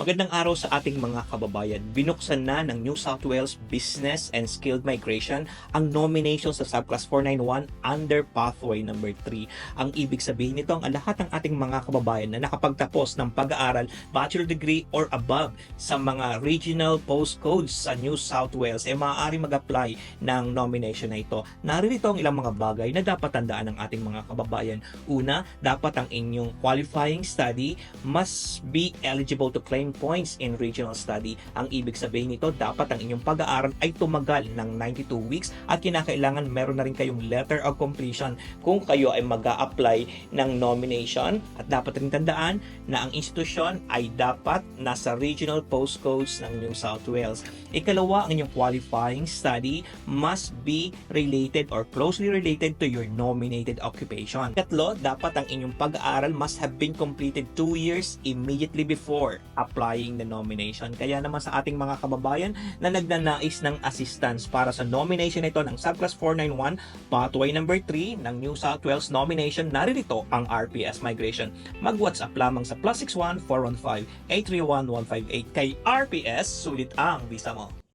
Magandang araw sa ating mga kababayan. Binuksan na ng New South Wales Business and Skilled Migration ang nomination sa Subclass 491 under Pathway number 3. Ang ibig sabihin nito, ang lahat ng ating mga kababayan na nakapagtapos ng pag-aaral, bachelor degree or above sa mga regional postcodes sa New South Wales ay maaari mag-apply ng nomination na ito. Narito ang ilang mga bagay na dapat tandaan ng ating mga kababayan. Una, dapat ang inyong qualifying study must be eligible to claim points in regional study. Ang ibig sabihin nito, dapat ang inyong pag-aaral ay tumagal ng 92 weeks at kinakailangan meron na rin kayong letter of completion kung kayo ay mag-a-apply ng nomination. At dapat rin tandaan na ang institusyon ay dapat nasa regional postcodes ng New South Wales. Ikalawa, ang inyong qualifying study must be related or closely related to your nominated occupation. Katlo, dapat ang inyong pag-aaral must have been completed 2 years immediately before applying the nomination. Kaya naman sa ating mga kababayan na nagnanais ng assistance para sa nomination ito ng Subclass 491 Pathway number 3 ng New South Wales nomination, naririto ang RPS Migration. Mag-WhatsApp lamang sa +61 415 831 158 kay RPS, sulit ang visa mo.